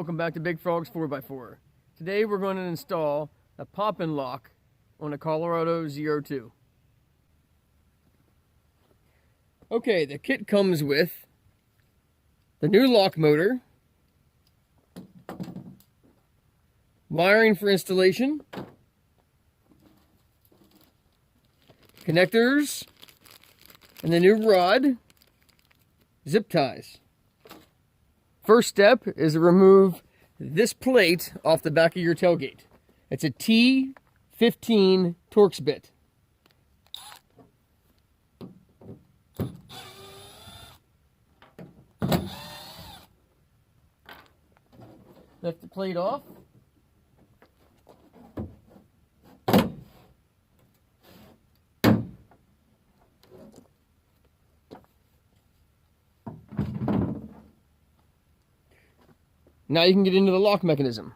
welcome back to Big Frog's 4x4. Today we're going to install a POP&Lock on a Colorado ZR2. Okay, the kit comes with the new lock motor, wiring for installation, connectors, and the new rod, zip ties. First step is to remove this plate off the back of your tailgate. It's a T15 Torx bit. Lift the plate off. Now you can get into the lock mechanism.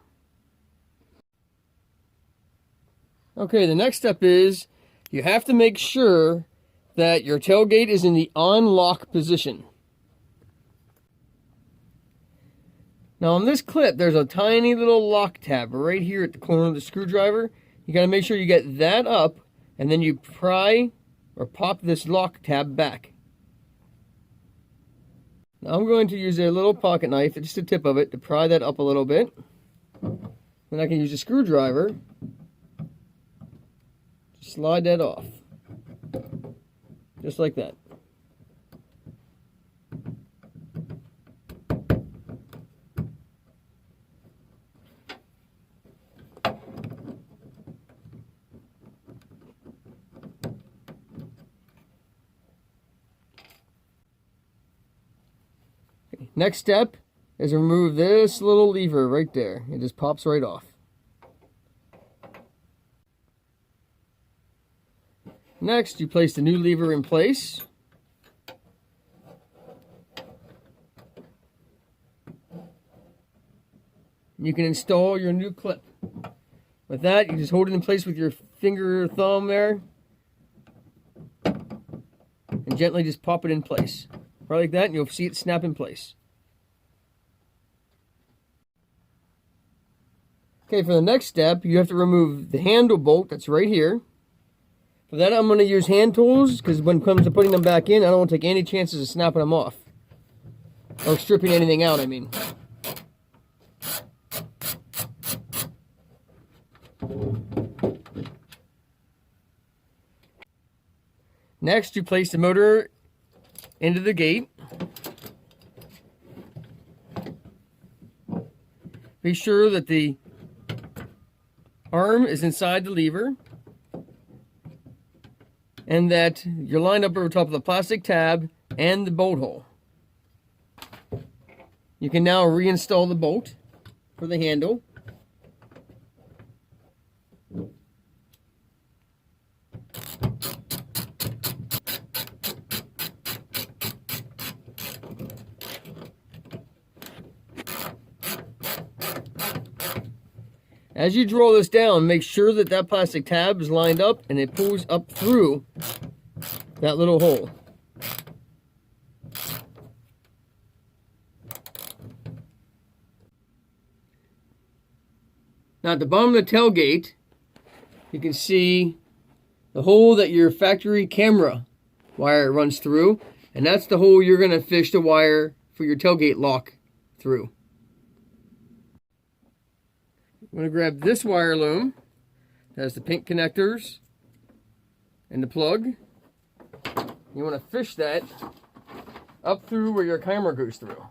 Okay, the next step is you have to make sure that your tailgate is in the on lock position. Now on this clip, there's a tiny little lock tab right here at the corner of the screwdriver. You got to make sure you get that up, and then you pry or pop this lock tab back. Now I'm going to use a little pocket knife, just the tip of it, to pry that up a little bit. Then I can use a screwdriver to slide that off. Just like that. Next step is remove this little lever right there. It just pops right off. Next, you place the new lever in place. You can install your new clip. With that, you just hold it in place with your finger or thumb there, and gently just pop it in place. Right like that, and you'll see it snap in place. Okay, for the next step, you have to remove the handle bolt that's right here. For that, I'm going to use hand tools, because when it comes to putting them back in, I don't want to take any chances of snapping them off. Or stripping anything out, I mean. Next, you place the motor into the gate. Be sure that the arm is inside the lever and that you're lined up over top of the plastic tab and the bolt hole. You can now reinstall the bolt for the handle. As you draw this down, make sure that that plastic tab is lined up and it pulls up through that little hole. Now at the bottom of the tailgate, you can see the hole that your factory camera wire runs through, and that's the hole you're going to fish the wire for your tailgate lock through. I'm going to grab this wire loom that has the pink connectors and the plug. You want to fish that up through where your camera goes through.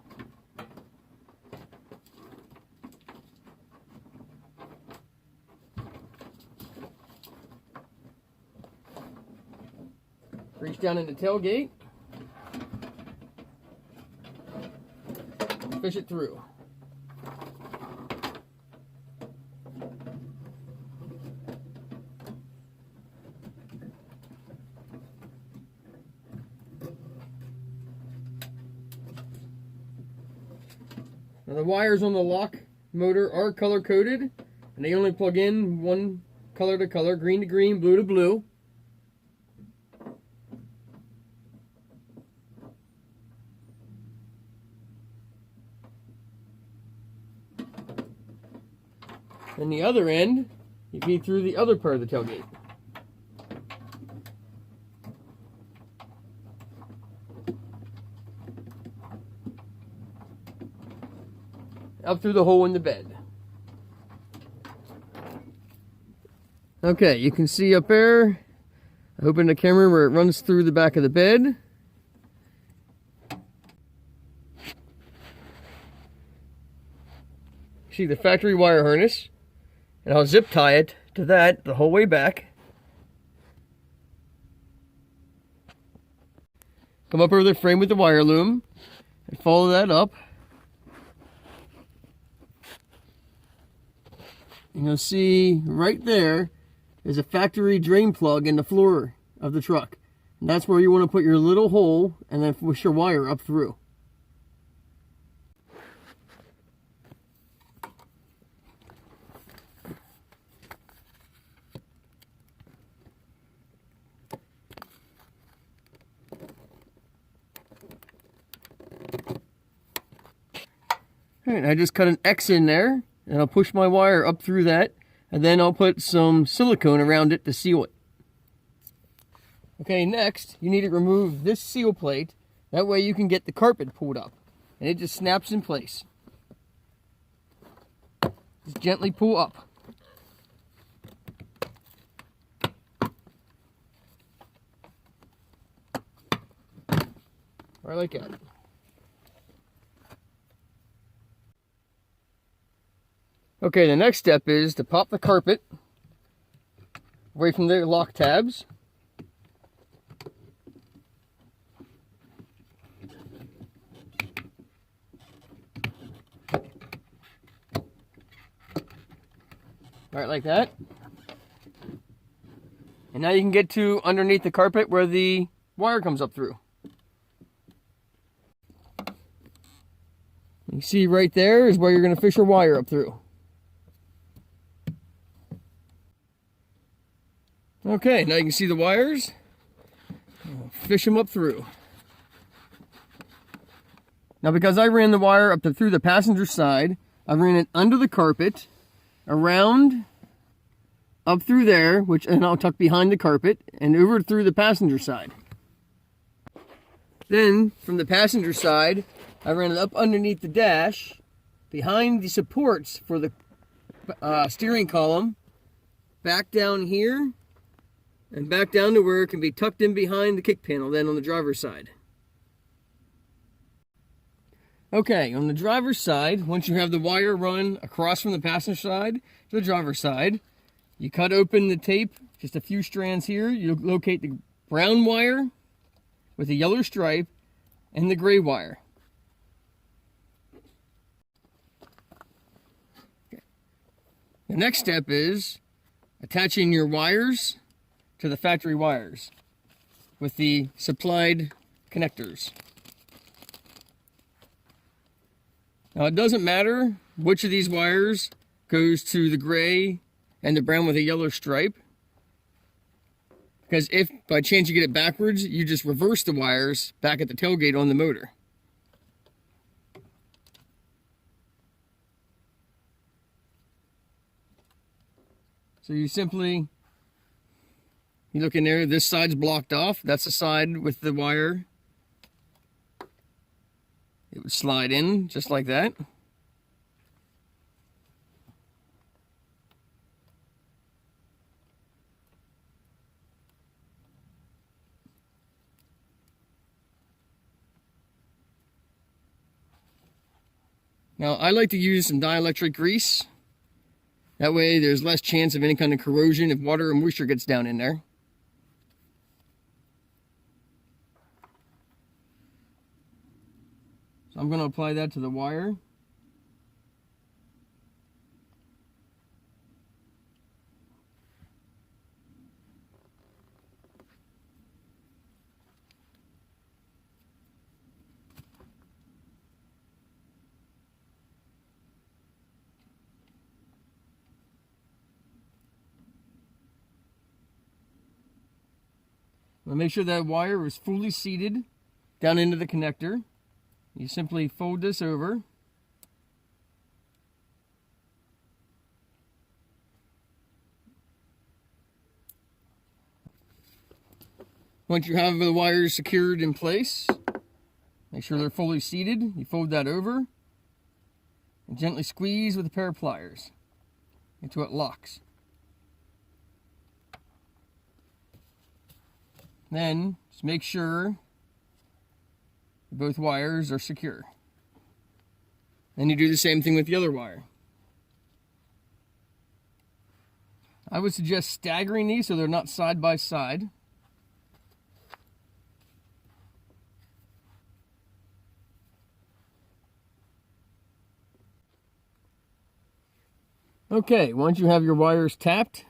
Reach down in the tailgate. Fish it through. Now the wires on the lock motor are color coded, and they only plug in one color to color, green to green, blue to blue. And the other end, you feed through the other part of the tailgate. Up through the hole in the bed. Okay, you can see up there, I open the camera where it runs through the back of the bed. See the factory wire harness, and I'll zip tie it to that the whole way back. Come up over the frame with the wire loom and follow that up. And you'll see right there is a factory drain plug in the floor of the truck. And that's where you want to put your little hole and then push your wire up through. Alright, I just cut an X in there, and I'll push my wire up through that, and then I'll put some silicone around it to seal it. Okay, next, you need to remove this seal plate. That way you can get the carpet pulled up, and it just snaps in place. Just gently pull up. Right like that. Okay, the next step is to pop the carpet away from the lock tabs. Right like that. And now you can get to underneath the carpet where the wire comes up through. You see right there is where you're going to fish your wire up through. Okay, now you can see the wires. Fish them up through. Now because I ran the wire up through the passenger side, I ran it under the carpet, around, up through there, and I'll tuck behind the carpet, and over through the passenger side. Then, from the passenger side, I ran it up underneath the dash, behind the supports for the steering column, back down here, and back down to where it can be tucked in behind the kick panel, then on the driver's side. Okay, on the driver's side, once you have the wire run across from the passenger side to the driver's side, you cut open the tape, just a few strands here. You locate the brown wire with the yellow stripe and the gray wire. Okay. The next step is attaching your wires to the factory wires with the supplied connectors. Now it doesn't matter which of these wires goes to the gray and the brown with a yellow stripe, because if by chance you get it backwards, you just reverse the wires back at the tailgate on the motor. So you look in there, this side's blocked off. That's the side with the wire. It would slide in just like that. Now I like to use some dielectric grease. That way there's less chance of any kind of corrosion if water or moisture gets down in there. So I'm going to apply that to the wire. Now make sure that wire is fully seated down into the connector. You simply fold this over. Once you have the wires secured in place, make sure they're fully seated. You fold that over and gently squeeze with a pair of pliers until it locks. Then just make sure both wires are secure. Then you do the same thing with the other wire. I would suggest staggering these so they're not side by side. Okay, once you have your wires tapped,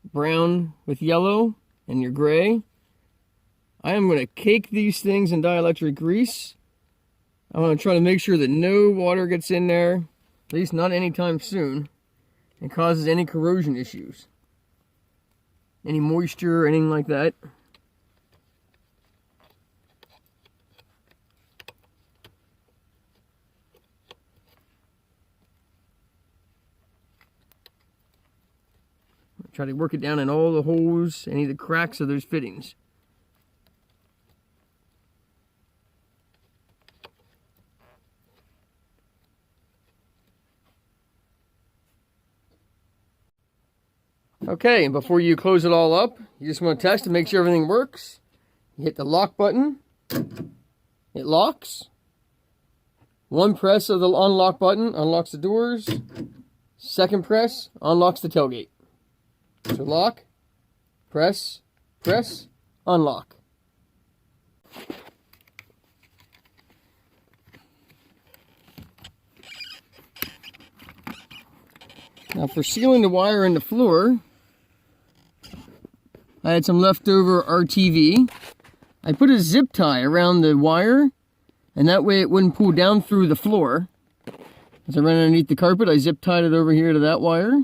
brown with yellow and your gray, I am going to cake these things in dielectric grease. I want to try to make sure that no water gets in there, at least not anytime soon, and causes any corrosion issues. Any moisture or anything like that. Try to work it down in all the holes, any of the cracks of those fittings. Okay, and before you close it all up, you just want to test to make sure everything works. You hit the lock button. It locks. One press of the unlock button unlocks the doors. Second press unlocks the tailgate. So lock, press, press, unlock. Now for sealing the wire in the floor, I had some leftover RTV. I put a zip tie around the wire, and that way it wouldn't pull down through the floor. As I ran underneath the carpet, I zip tied it over here to that wire.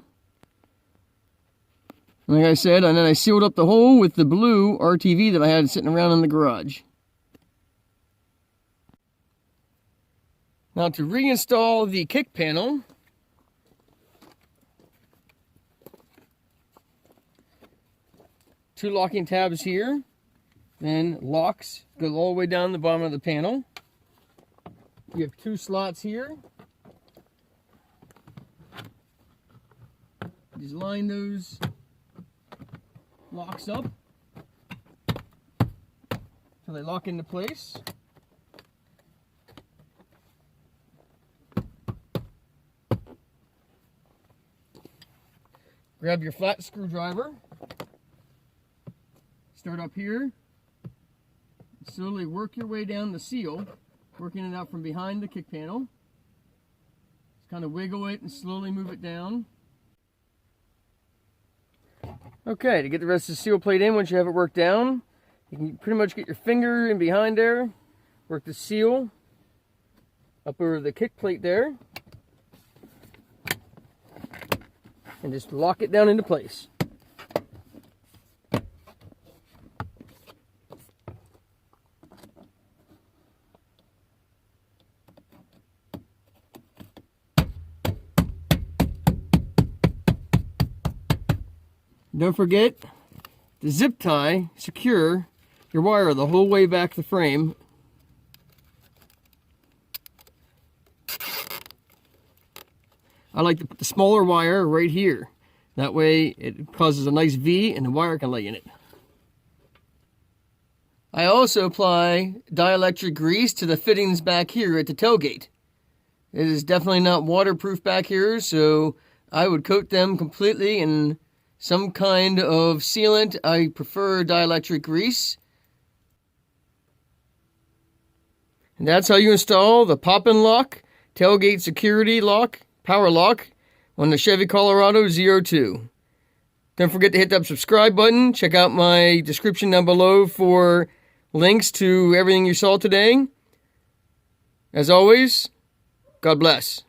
Like I said, and then I sealed up the hole with the blue RTV that I had sitting around in the garage. Now to reinstall the kick panel, two locking tabs here, then locks go all the way down the bottom of the panel. You have two slots here. Just line those locks up so they lock into place. Grab your flat screwdriver, start up here, slowly work your way down the seal, working it out from behind the kick panel. Just kind of wiggle it and slowly move it down. Okay, to get the rest of the seal plate in, once you have it worked down, you can pretty much get your finger in behind there, work the seal up over the kick plate there, and just lock it down into place. Don't forget to zip tie, secure your wire the whole way back the frame. I like to put the smaller wire right here. That way it causes a nice V and the wire can lay in it. I also apply dielectric grease to the fittings back here at the tailgate. It is definitely not waterproof back here, so I would coat them completely in some kind of sealant. I prefer dielectric grease. And that's how you install the POP&Lock tailgate security lock, power lock on the Chevy Colorado ZR2. Don't forget to hit that subscribe button. Check out my description down below for links to everything you saw today. As always, God bless.